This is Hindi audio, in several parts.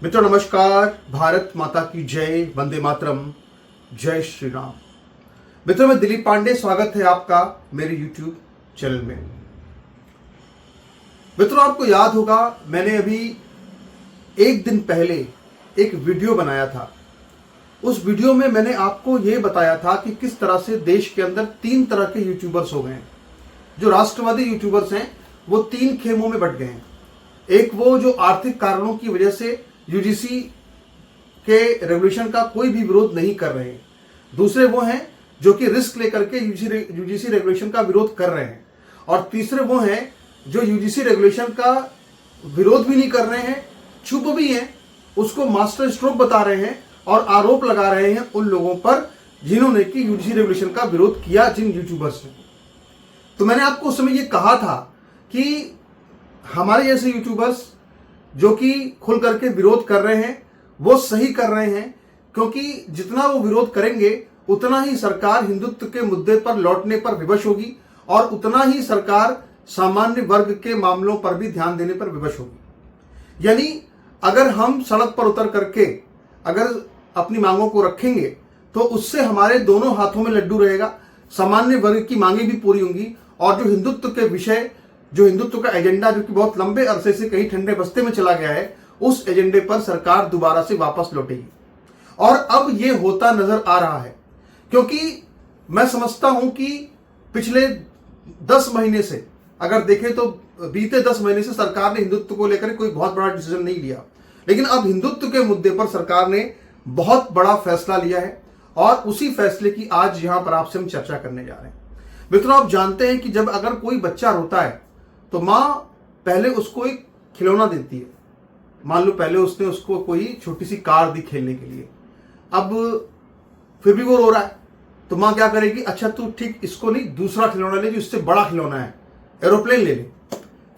मित्रों नमस्कार। भारत माता की जय, वंदे मातरम, जय श्री राम। मित्रों मैं दिलीप पांडे, स्वागत है आपका मेरे YouTube चैनल में। मित्रों आपको याद होगा मैंने अभी एक दिन पहले एक वीडियो बनाया था। उस वीडियो में मैंने आपको ये बताया था कि किस तरह से देश के अंदर 3 तरह के यूट्यूबर्स हो गए हैं। जो राष्ट्रवादी यूट्यूबर्स हैं वो 3 खेमों में बंट गए हैं। एक वो जो आर्थिक कारणों की वजह से यूजीसी के रेगुलेशन का कोई भी विरोध नहीं कर रहे हैं। दूसरे वो हैं जो कि रिस्क लेकर के यूजीसी रेगुलेशन का विरोध कर रहे हैं। और तीसरे वो हैं जो यूजीसी रेगुलेशन का विरोध भी नहीं कर रहे हैं, चुप भी हैं, उसको मास्टर स्ट्रोक बता रहे हैं और आरोप लगा रहे हैं उन लोगों पर जिन्होंने कि यूजीसी रेगुलेशन का विरोध किया, जिन यूट्यूबर्स ने। तो मैंने आपको उस समय ये कहा था कि हमारे जैसे यूट्यूबर्स जो कि खुल करके विरोध कर रहे हैं वो सही कर रहे हैं, क्योंकि जितना वो विरोध करेंगे उतना ही सरकार हिंदुत्व के मुद्दे पर लौटने पर विवश होगी और उतना ही सरकार सामान्य वर्ग के मामलों पर भी ध्यान देने पर विवश होगी। यानी अगर हम सड़क पर उतर करके अगर अपनी मांगों को रखेंगे तो उससे हमारे दोनों हाथों में लड्डू रहेगा। सामान्य वर्ग की मांगे भी पूरी होंगी और जो हिंदुत्व के विषय, जो हिंदुत्व का एजेंडा जो कि बहुत लंबे अरसे से कहीं ठंडे बस्ते में चला गया है, उस एजेंडे पर सरकार दोबारा से वापस लौटेगी। और अब ये होता नजर आ रहा है, क्योंकि मैं समझता हूं कि पिछले 10 महीने से अगर देखें तो बीते 10 महीने से सरकार ने हिंदुत्व को लेकर कोई बहुत बड़ा डिसीजन नहीं लिया, लेकिन अब हिंदुत्व के मुद्दे पर सरकार ने बहुत बड़ा फैसला लिया है और उसी फैसले की आज यहां पर आपसे हम चर्चा करने जा रहे हैं। मित्रों आप जानते हैं कि जब अगर कोई बच्चा रोता है तो माँ पहले उसको एक खिलौना देती है। मान लो पहले उसने उसको कोई छोटी सी कार दी खेलने के लिए, अब फिर भी वो रो रहा है तो माँ क्या करेगी, अच्छा तू ठीक इसको नहीं, दूसरा खिलौना ले जो इससे बड़ा खिलौना है, एरोप्लेन ले ले।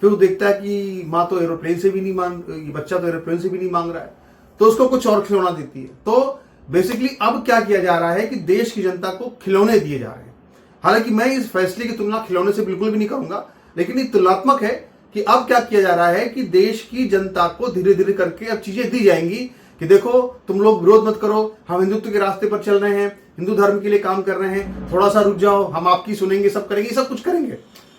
फिर वो देखता है कि माँ तो एरोप्लेन से भी नहीं मांग, बच्चा तो एरोप्लेन से भी नहीं मांग रहा है, तो उसको कुछ और खिलौना देती है। तो बेसिकली अब क्या किया जा रहा है कि देश की जनता को खिलौने दिए जा रहे हैं। हालांकि मैं इस फैसले की तुलना खिलौने से बिल्कुल भी नहीं करूंगा, लेकिन ये तुलनात्मक है कि अब क्या किया जा रहा है कि देश की जनता को धीरे धीरे करके अब चीजें दी जाएंगी कि देखो तुम लोग विरोध मत करो, हम हिंदुत्व के रास्ते पर चल रहे हैं, हिंदू धर्म के लिए काम कर रहे हैं, थोड़ा सा रुक जाओ, हम आपकी सुनेंगे, सब करेंगे, सब कुछ करेंगे।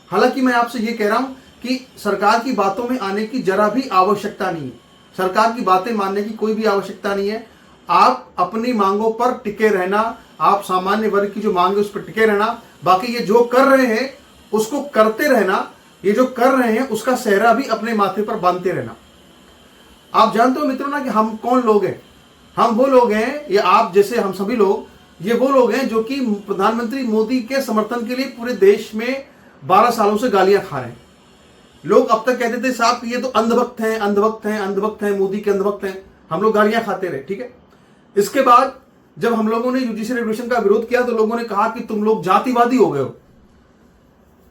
हालांकि मैं आपसे ये कह रहा हूं कि सरकार की बातों में आने की जरा भी आवश्यकता नहीं है। सरकार की बातें मानने की कोई भी आवश्यकता नहीं है। आप अपनी मांगों पर टिके रहना, आप सामान्य वर्ग की जो मांग है उस पर टिके रहना, बाकी ये जो कर रहे हैं उसको करते रहना, ये जो कर रहे हैं उसका सेहरा भी अपने माथे पर बांधते रहना। आप जानते हो मित्रों ना कि हम कौन लोग हैं। हम वो लोग हैं, ये आप जैसे हम सभी लोग, ये वो लोग हैं जो कि प्रधानमंत्री मोदी के समर्थन के लिए पूरे देश में 12 सालों से गालियां खा रहे हैं। लोग अब तक कहते थे साहब ये तो अंधभक्त हैं, अंधभक्त हैं, अंधभक्त हैं, मोदी के अंधभक्त हैं। हम लोग गालियां खाते रहे, ठीक है। इसके बाद जब हम लोगों ने यूजीसी रेगुलेशन का विरोध किया तो लोगों ने कहा कि तुम लोग जातिवादी हो गए हो।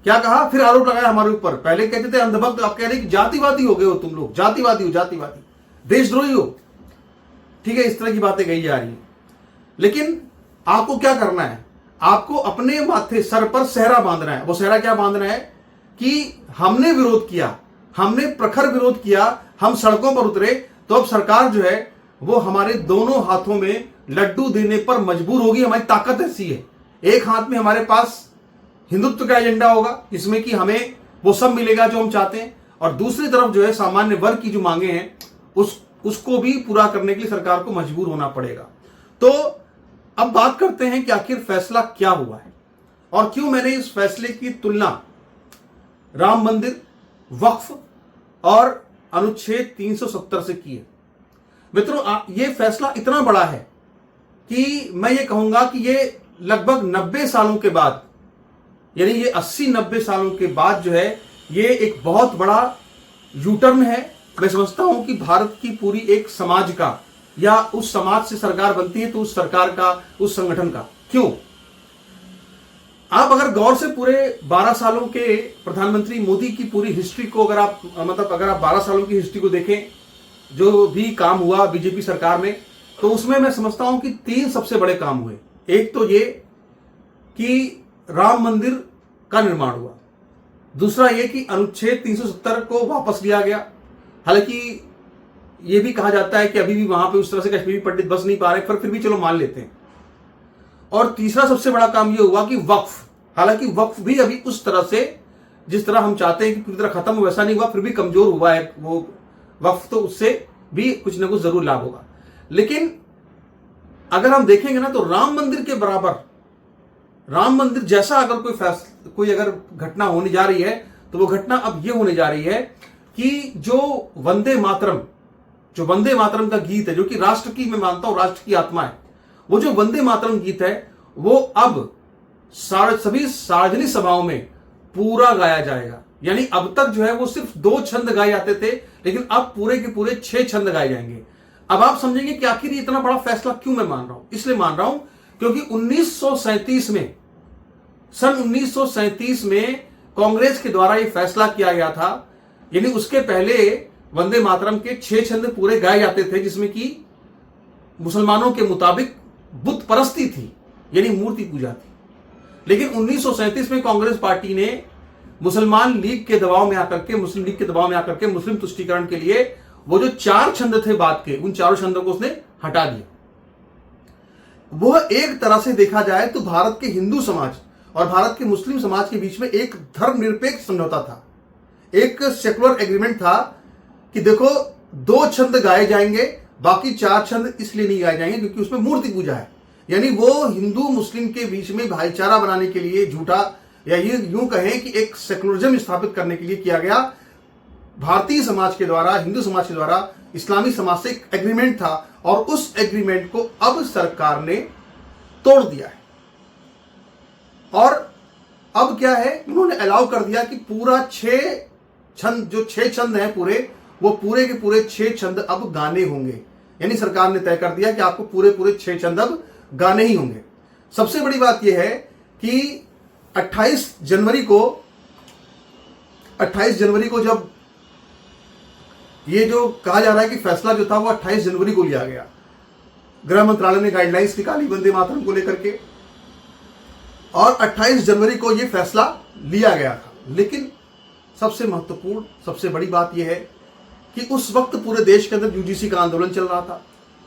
क्या कहा, फिर आरोप लगाया हमारे ऊपर। पहले कहते थे अंधभक्त, अब कह रहे कि जातिवादी हो गए हो तुम लोग, जातिवादी हो, जातिवादी, देशद्रोही हो, ठीक है। इस तरह की बातें कही जा रही हैं। लेकिन आपको क्या करना है, आपको अपने माथे सर पर सेहरा बांधना है। वो सेहरा क्या बांधना है कि हमने विरोध किया, हमने प्रखर विरोध किया, हम सड़कों पर उतरे, तो अब सरकार जो है वो हमारे दोनों हाथों में लड्डू देने पर मजबूर होगी। हमारी ताकत ऐसी है, एक हाथ में हमारे पास हिंदुत्व का एजेंडा होगा जिसमें कि हमें वो सब मिलेगा जो हम चाहते हैं, और दूसरी तरफ जो है सामान्य वर्ग की जो मांगे हैं उसको भी पूरा करने के लिए सरकार को मजबूर होना पड़ेगा। तो अब बात करते हैं कि आखिर फैसला क्या हुआ है और क्यों मैंने इस फैसले की तुलना राम मंदिर, वक्फ और अनुच्छेद 370 से की है। मित्रों ये फैसला इतना बड़ा है कि मैं ये कहूंगा कि ये लगभग 90 सालों के बाद, यानी ये 80-90 सालों के बाद जो है ये एक बहुत बड़ा यूटर्न है। मैं समझता हूं कि भारत की पूरी एक समाज का, या उस समाज से सरकार बनती है तो उस सरकार का, उस संगठन का। क्यों? आप अगर गौर से पूरे 12 सालों के प्रधानमंत्री मोदी की पूरी हिस्ट्री को अगर आप अगर आप 12 सालों की हिस्ट्री को देखें, जो भी काम हुआ बीजेपी सरकार में, तो उसमें मैं समझता हूं कि 3 सबसे बड़े काम हुए। एक तो ये कि राम मंदिर का निर्माण हुआ, दूसरा ये कि अनुच्छेद 370 को वापस लिया गया। हालांकि ये भी कहा जाता है कि अभी भी वहां पे उस तरह से कश्मीरी पंडित बस नहीं पा रहे, पर फिर भी चलो मान लेते हैं। और तीसरा सबसे बड़ा काम ये हुआ कि वक्फ, हालांकि वक्फ भी अभी उस तरह से जिस तरह हम चाहते हैं कि पूरी तरह खत्म हो वैसा नहीं हुआ, फिर भी कमजोर हुआ है वो वक्फ, तो उससे भी कुछ ना कुछ जरूर लाभ होगा। लेकिन अगर हम देखेंगे ना तो राम मंदिर के बराबर, राम मंदिर जैसा अगर कोई अगर घटना होने जा रही है तो वो घटना अब ये होने जा रही है कि जो वंदे मातरम का गीत है, जो कि राष्ट्र की, मैं मानता हूं राष्ट्र की आत्मा है, वो जो वंदे मातरम गीत है वो अब सभी सार्वजनिक सभाओं में पूरा गाया जाएगा। यानी अब तक जो है वो सिर्फ 2 छंद गाए जाते थे, लेकिन अब पूरे के पूरे 6 छंद गाए जाएंगे। अब आप समझेंगे कि आखिर ये इतना बड़ा फैसला क्यों मैं मान रहा हूं। इसलिए मान रहा हूं क्योंकि 1937 में, सन 1937 में कांग्रेस के द्वारा यह फैसला किया गया था। यानी उसके पहले वंदे मातरम के 6 छंद पूरे गाए जाते थे, जिसमें कि मुसलमानों के मुताबिक बुत परस्ती थी, यानी मूर्ति पूजा थी। लेकिन 1937 में कांग्रेस पार्टी ने मुसलमान लीग के दबाव में आकर के, मुस्लिम लीग के दबाव में आकर के मुस्लिम तुष्टीकरण के लिए वो जो 4 छंद थे बाद के, उन 4 छंदों को उसने हटा दिया। वह एक तरह से देखा जाए तो भारत के हिंदू समाज और भारत के मुस्लिम समाज के बीच में एक धर्मनिरपेक्ष समझौता था, एक सेकुलर एग्रीमेंट था कि देखो 2 छंद गाए जाएंगे, बाकी 4 छंद इसलिए नहीं गाए जाएंगे क्योंकि उसमें मूर्ति पूजा है। यानी वो हिंदू मुस्लिम के बीच में भाईचारा बनाने के लिए झूठा, या ये यूं कहें कि एक सेकुलरिज्म स्थापित करने के लिए किया गया भारतीय समाज के द्वारा, हिंदू समाज के द्वारा इस्लामी समाज से एक एग्रीमेंट था, और उस एग्रीमेंट को अब सरकार ने तोड़ दिया है। और अब क्या है, उन्होंने अलाउ कर दिया कि पूरा 6 छंद, जो 6 छंद हैं पूरे, वो पूरे के पूरे 6 छंद अब गाने होंगे। यानी सरकार ने तय कर दिया कि आपको पूरे पूरे 6 छंद अब गाने ही होंगे। सबसे बड़ी बात यह है कि 28 जनवरी को जब ये जो कहा जा रहा है कि फैसला जो था वो 28 जनवरी को लिया गया, गृह मंत्रालय ने गाइडलाइंस निकाली वंदे मातरम को लेकर के, और 28 जनवरी को ये फैसला लिया गया था। लेकिन सबसे महत्वपूर्ण, सबसे बड़ी बात यह है कि उस वक्त पूरे देश के अंदर यूजीसी का आंदोलन चल रहा था,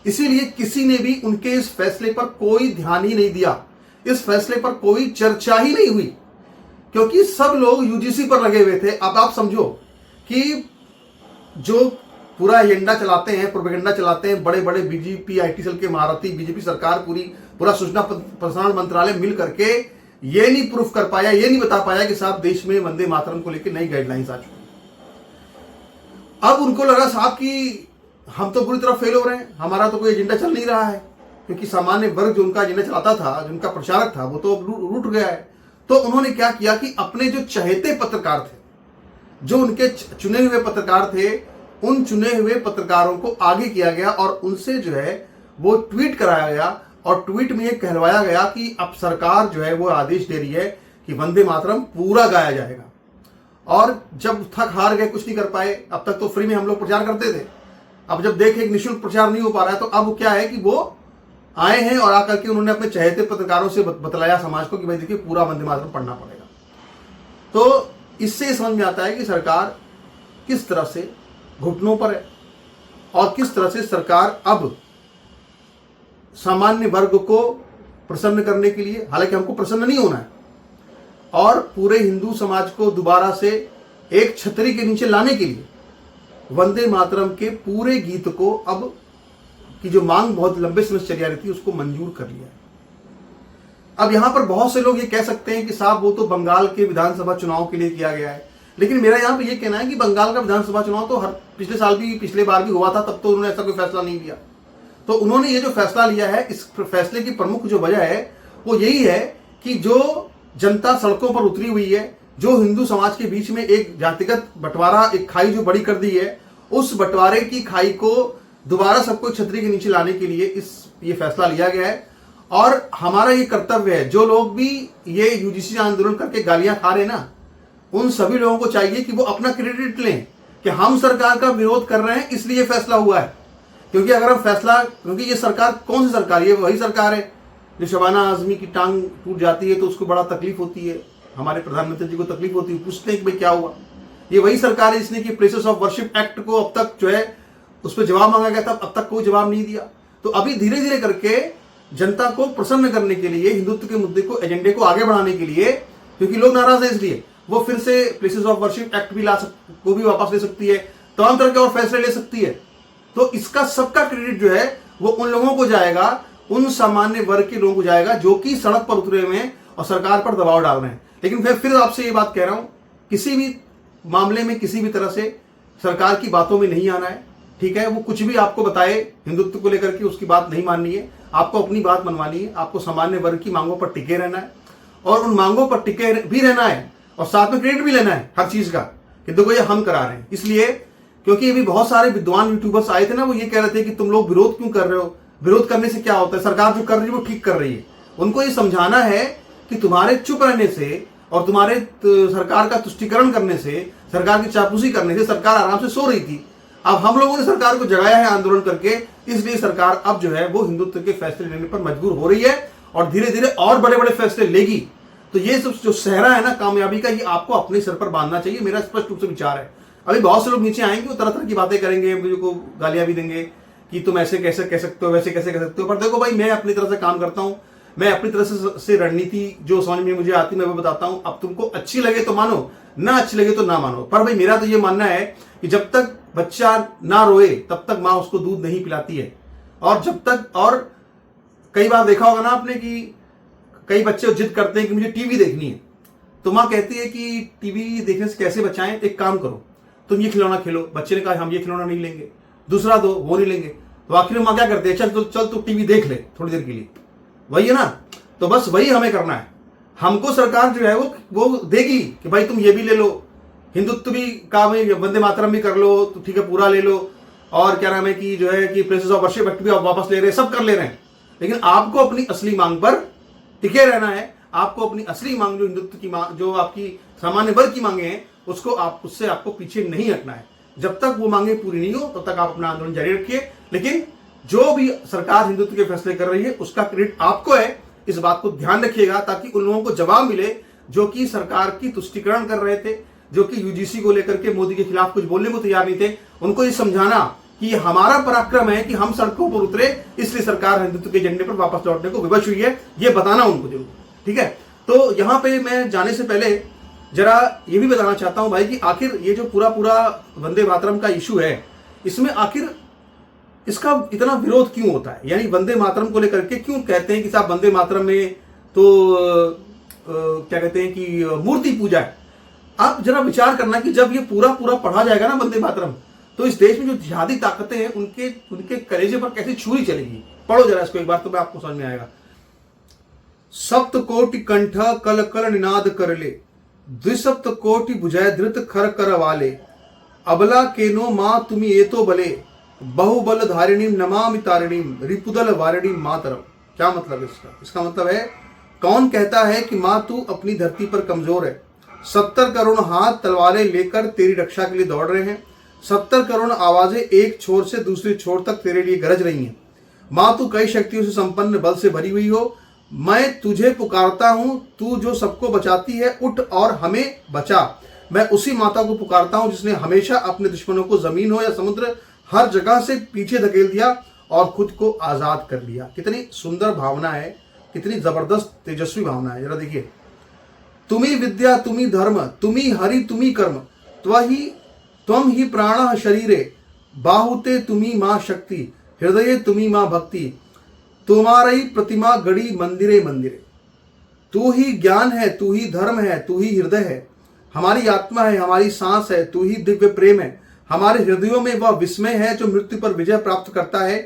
इसीलिए किसी ने भी उनके इस फैसले पर कोई ध्यान ही नहीं दिया, इस फैसले पर कोई चर्चा ही नहीं हुई, क्योंकि सब लोग यूजीसी पर लगे हुए थे। अब आप समझो कि जो पूरा एजेंडा चलाते हैं, प्रोपेगेंडा चलाते हैं बड़े बड़े बीजेपी आईटी सेल के महारथी, बीजेपी सरकार पूरा सूचना प्रसारण मंत्रालय मिल करके ये नहीं प्रूफ कर पाया, ये नहीं बता पाया कि साहब देश में वंदे मातरम को लेकर नई गाइडलाइंस आ चुकी। अब उनको लगा साहब कि हम तो पूरी तरह फेल हो रहे हैं, हमारा तो कोई एजेंडा चल नहीं रहा है, क्योंकि सामान्य वर्ग जो उनका एजेंडा चलाता था, जो उनका प्रचारक था, वो तो अब रूठ गया है। तो उन्होंने क्या किया कि अपने जो चहेते पत्रकार थे, जो उनके चुने हुए पत्रकार थे, उन चुने हुए पत्रकारों को आगे किया गया और उनसे जो है वो ट्वीट कराया गया, और ट्वीट में ये कहलवाया गया कि अब सरकार जो है वो आदेश दे रही है कि वंदे मातरम पूरा गाया जाएगा। और जब थक हार गए, कुछ नहीं कर पाए, अब तक तो फ्री में हम लोग प्रचार करते थे, अब जब देखे कि निःशुल्क प्रचार नहीं हो पा रहा है, तो अब क्या है कि वो आए हैं और आकर के उन्होंने अपने चहेते पत्रकारों से बतलाया समाज को कि भाई देखिए पूरा वंदे मातरम पढ़ना पड़ेगा। तो इससे समझ में आता है कि सरकार किस तरह से घुटनों पर है और किस तरह से सरकार अब सामान्य वर्ग को प्रसन्न करने के लिए, हालांकि हमको प्रसन्न नहीं होना है, और पूरे हिंदू समाज को दोबारा से एक छतरी के नीचे लाने के लिए वंदे मातरम के पूरे गीत को अब की जो मांग बहुत लंबे समय से चली आ रही थी उसको मंजूर कर लिया है। अब यहां पर बहुत से लोग ये कह सकते हैं कि साहब वो तो बंगाल के विधानसभा चुनाव के लिए किया गया है, लेकिन मेरा यहां पर यह कहना है कि बंगाल का विधानसभा चुनाव तो हर पिछले बार भी हुआ था, तब तो उन्होंने ऐसा कोई फैसला नहीं लिया। तो उन्होंने ये जो फैसला लिया है, इस फैसले की प्रमुख जो वजह है वो यही है कि जो जनता सड़कों पर उतरी हुई है, जो हिंदू समाज के बीच में एक जातिगत बंटवारा, एक खाई जो बड़ी कर दी है, उस बंटवारे की खाई को दोबारा सबको छतरी के नीचे लाने के लिए ये फैसला लिया गया है। और हमारा ये कर्तव्य है, जो लोग भी ये यूजीसी आंदोलन करके गालियां खा रहे ना, उन सभी लोगों को चाहिए कि वो अपना क्रेडिट लें कि हम सरकार का विरोध कर रहे हैं इसलिए फैसला हुआ है। क्योंकि अगर हम क्योंकि ये सरकार कौन सी सरकार है, ये वही सरकार है जो शबाना आजमी की टांग टूट जाती है तो उसको बड़ा तकलीफ होती है, हमारे प्रधानमंत्री जी को तकलीफ होती है, पूछते हैं कि भाई क्या हुआ। ये वही सरकार है जिसने कि प्लेसेस ऑफ वर्शिप एक्ट को अब तक जो है उस पर जवाब मांगा गया था, अब तक कोई जवाब नहीं दिया। तो अभी धीरे धीरे करके जनता को प्रसन्न करने के लिए, हिंदुत्व के मुद्दे को, एजेंडे को आगे बढ़ाने के लिए, क्योंकि लोग नाराज है इसलिए वो फिर से प्लेसेस ऑफ वर्शिप एक्ट भी वो भी वापस ले सकती है, तमाम तरह के और फैसले ले सकती है। तो इसका सबका क्रेडिट जो है वो उन लोगों को जाएगा, उन सामान्य वर्ग के लोगों को जाएगा जो कि सड़क पर उतरे हुए हैं और सरकार पर दबाव डाल रहे हैं। लेकिन फिर आपसे ये बात कह रहा हूं, किसी भी मामले में किसी भी तरह से सरकार की बातों में नहीं आना है, ठीक है। वो कुछ भी आपको बताए हिंदुत्व को लेकर के, उसकी बात नहीं माननी है, आपको अपनी बात मनवानी है। आपको सामान्य वर्ग की मांगों पर टिके रहना है और उन मांगों पर टिके भी रहना है और साथ में क्रेडिट भी लेना है हर चीज का कि देखो ये हम करा रहे हैं। इसलिए क्योंकि अभी बहुत सारे विद्वान यूट्यूबर्स आए थे ना, वो ये कह रहे थे कि तुम लोग विरोध क्यों कर रहे हो, विरोध करने से क्या होता है, सरकार जो कर रही है वो ठीक कर रही है। उनको ये समझाना है कि तुम्हारे चुप रहने से और तुम्हारे सरकार का तुष्टीकरण करने से, सरकार की चापलूसी करने से सरकार आराम से सो रही थी। अब हम लोगों ने सरकार को जगाया है आंदोलन करके, इसलिए सरकार अब जो है वो हिंदुत्व के फैसले लेने पर मजबूर हो रही है और धीरे धीरे और बड़े बड़े फैसले लेगी। तो ये सब जो सहरा है ना कामयाबी का, ये आपको अपने सर पर बांधना चाहिए, मेरा स्पष्ट रूप से विचार है। अभी बहुत से लोग नीचे आएंगे, वो तरह तरह की बातें करेंगे, मुझे को गालियां भी देंगे कि तुम ऐसे कैसे कह सकते हो, वैसे कैसे कह सकते हो। पर देखो भाई, मैं अपनी तरह से काम करता हूं, मैं अपनी तरह से रणनीति जो समझ में मुझे आती मैं वो बताता हूं। अब तुमको अच्छी लगे तो मानो, ना अच्छी लगे तो ना मानो, पर भाई मेरा तो ये मानना है कि जब तक बच्चा ना रोए तब तक माँ उसको दूध नहीं पिलाती है। और जब तक, और कई बार देखा होगा ना आपने कि कई बच्चे जिद करते हैं कि मुझे टीवी देखनी है, तो माँ कहती है कि टीवी देखने से कैसे बचाएं, एक काम करो तुम ये खिलौना खेलो। बच्चे ने कहा हम ये खिलौना नहीं लेंगे, दूसरा दो, वो नहीं लेंगे। तो आखिर में माँ क्या करते हैं, चल तू टीवी देख ले थोड़ी देर के लिए, वही है ना। तो बस वही हमें करना है। हमको सरकार जो है वो देगी कि भाई तुम ये भी ले लो, हिंदुत्व भी का में वंदे मातरम भी कर लो, तो ठीक है पूरा ले लो, और क्या नाम है कि जो है कि प्लेसेस ऑफ वर्शिप एक्ट भी आप वापस ले रहे हैं, सब कर ले रहे हैं। लेकिन आपको अपनी असली मांग पर टिके रहना है। आपको अपनी असली मांग, जो हिंदुत्व की मांग, जो आपकी सामान्य वर्ग की मांगे हैं, उससे आपको पीछे नहीं हटना है। जब तक वो मांगे पूरी नहीं हो तब तक आप अपना आंदोलन जारी रखिए। लेकिन जो भी सरकार हिंदुत्व के फैसले कर रही है उसका क्रेडिट आपको है, इस बात को ध्यान रखिएगा, ताकि उन लोगों को जवाब मिले जो कि सरकार की तुष्टीकरण कर रहे थे, जो कि यूजीसी को लेकर के मोदी के खिलाफ कुछ बोलने को तैयार नहीं थे। उनको ये समझाना कि हमारा पराक्रम है कि हम सड़कों पर उतरे, इसलिए सरकार हिंदुत्व के एजेंडे पर वापस लौटने को विवश हुई है, ये बताना उनको जरूर, ठीक है। तो यहां पे मैं जाने से पहले जरा ये भी बताना चाहता हूं भाई कि आखिर ये जो पूरा वंदे मातरम का इशू है, इसमें आखिर इसका इतना विरोध क्यों होता है। यानी वंदे मातरम को लेकर के क्यों कहते हैं कि साहब वंदे मातरम में तो क्या कहते हैं कि मूर्ति पूजा है। आप जरा विचार करना कि जब ये पूरा पढ़ा जाएगा ना वंदे मातरम, तो इस देश में जो जिहादी ताकतें हैं उनके कलेजे पर कैसी छुरी चलेगी। पढ़ो जरा इसको एक बार, तो मैं आपको समझ में आएगा। सप्त कोटि कंठ कल कल निनाद कर ले, द्विसप्त कोटि भुजय धृत खर कर वाले, अबला केनो माँ तुम ये तो बले, बहुबल धारिणीम नमामि तारिणीम, रिपुदल वारिणीम मातरम। क्या मतलब इसका मतलब है, कौन कहता है कि माँ तू अपनी धरती पर कमजोर है। 70 करोड़ हाथ तलवारें लेकर तेरी रक्षा के लिए दौड़ रहे हैं, 70 करोड़ आवाजें एक छोर से दूसरी छोर तक तेरे लिए गरज रही हैं। माँ तू कई शक्तियों से संपन्न बल से भरी हुई हो, मैं तुझे पुकारता हूं, तू जो सबको बचाती है, उठ और हमें बचा। मैं उसी माता को पुकारता हूं जिसने हमेशा अपने दुश्मनों को जमीन हो या समुद्र हर जगह से पीछे धकेल दिया और खुद को आजाद कर लिया। कितनी सुंदर भावना है, कितनी जबरदस्त तेजस्वी भावना है, जरा देखिए। तुम्ही विद्या तुम्ही धर्म, तुम्ही हरि तुम्ही कर्म, त्वम ही प्राण शरीरे, बाहुते तुम्ही माँ शक्ति, हृदय तुम्ही माँ भक्ति, तुम्हारी प्रतिमा गढ़ी मंदिरे मंदिरे। तू ही ज्ञान है, तू ही धर्म है, तू ही हृदय है, हमारी आत्मा है, हमारी सांस है, तू ही दिव्य प्रेम है, हमारे हृदयों में वह विस्मय है जो मृत्यु पर विजय प्राप्त करता है।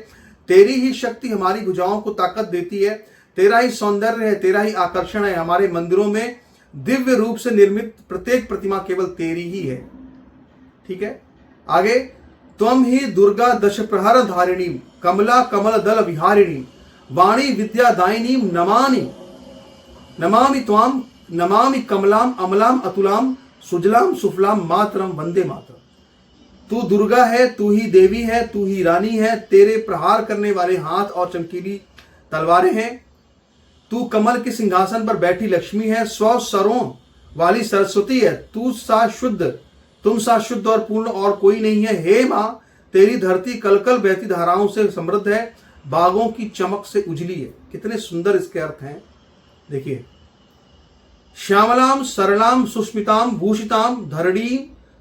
तेरी ही शक्ति हमारी भुजाओं को ताकत देती है, तेरा ही सौंदर्य है, तेरा ही आकर्षण है। हमारे मंदिरों में दिव्य रूप से निर्मित प्रत्येक प्रतिमा केवल तेरी ही है। ठीक है, आगे। त्वम ही दुर्गा दश प्रहर धारिणी, कमला कमल दल विहारिणी, वाणी विद्या दायिनी, नमामि त्वाम, नमामि कमलाम अमलाम अतुलाम, सुजलाम सुफलाम मातरम वंदे मातरम। तू दुर्गा है, तू ही देवी है, तू ही रानी है, तेरे प्रहार करने वाले हाथ और चमकीली तलवारें हैं। तू कमल के सिंहासन पर बैठी लक्ष्मी है, 100 सरों वाली सरस्वती है, तुम सा शुद्ध और पूर्ण और कोई नहीं है। हे माँ, तेरी धरती कलकल बहती धाराओं से समृद्ध है, बागों की चमक से उजली है। कितने सुंदर इसके अर्थ हैं, देखिए। श्यामलाम सरलाम सुस्मिताम भूषिताम धरणीम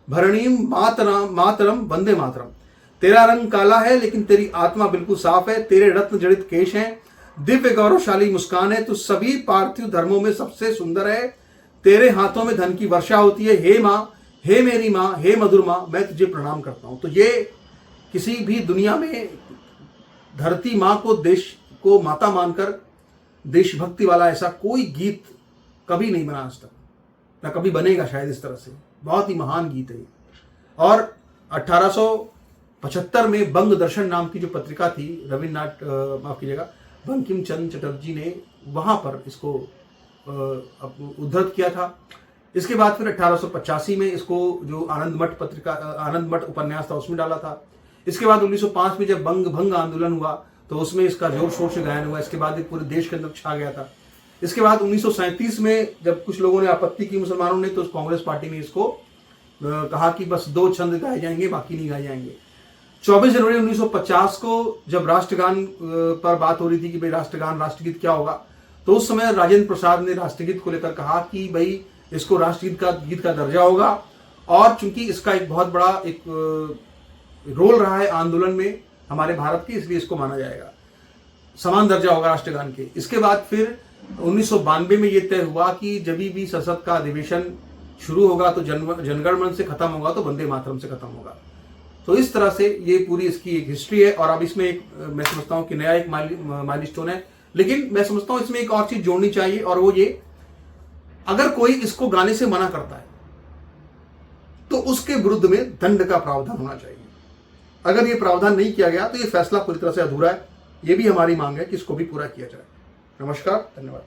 भरणीम मातरम वंदे मातरम। तेरा रंग काला है लेकिन तेरी आत्मा बिल्कुल साफ है, तेरे रत्न जड़ित केश हैं, दिव्य गौरवशाली मुस्कान है, तू सभी पार्थिव धर्मों में सबसे सुंदर है, तेरे हाथों में धन की वर्षा होती है। हे माँ, हे मेरी माँ, हे मधुर माँ, मैं तुझे प्रणाम करता हूं। तो ये किसी भी दुनिया में धरती माँ को, देश को माता मानकर देशभक्ति वाला ऐसा कोई गीत कभी नहीं बना आज तक, ना कभी बनेगा शायद इस तरह से। बहुत ही महान गीत है। और 1875 में बंग दर्शन नाम की जो पत्रिका थी, रविन्द्रनाथ माफ कीजिएगा बंकिम चंद्र चटर्जी ने वहां पर इसको उद्धृत किया था। इसके बाद फिर 1885 में इसको जो आनंद मठ पत्रिका, आनंद मठ उपन्यास था, उसमें डाला था। इसके बाद 1905 में जब भंग आंदोलन हुआ तो उसमें इसका जोर शोर से गायन हुआ। इसके बाद पूरे देश के अंदर छा गया था। इसके बाद 1937 में जब कुछ लोगों ने आपत्ति की, मुसलमानों ने, तो कांग्रेस पार्टी ने इसको कहा कि बस 2 छंद गाए जाएंगे, बाकी नहीं गाए जाएंगे। 24 जनवरी 1950 को जब राष्ट्रगान पर बात हो रही थी कि भाई राष्ट्रगान, राष्ट्रगीत क्या होगा, तो उस समय राजेंद्र प्रसाद ने राष्ट्रगीत को लेकर कहा कि भाई इसको राष्ट्रगीत का दर्जा होगा। और चूंकि इसका एक बहुत बड़ा एक रोल रहा है आंदोलन में हमारे भारत की, इसलिए इसको माना जाएगा, समान दर्जा होगा राष्ट्रगान के। इसके बाद फिर 1992 में यह तय हुआ कि जब भी संसद का अधिवेशन शुरू होगा तो जनगण मन से खत्म होगा तो वंदे मातरम से खत्म होगा। तो इस तरह से ये पूरी इसकी एक हिस्ट्री है। और अब इसमें एक मैं समझता हूं कि नया एक माइलस्टोन है। लेकिन मैं समझता हूं इसमें एक और चीज जोड़नी चाहिए, और वो ये, अगर कोई इसको गाने से मना करता है तो उसके विरुद्ध में दंड का प्रावधान होना चाहिए। अगर ये प्रावधान नहीं किया गया तो ये फैसला पूरी तरह से अधूरा है। ये भी हमारी मांग है कि इसको भी पूरा किया जाए। नमस्कार, धन्यवाद।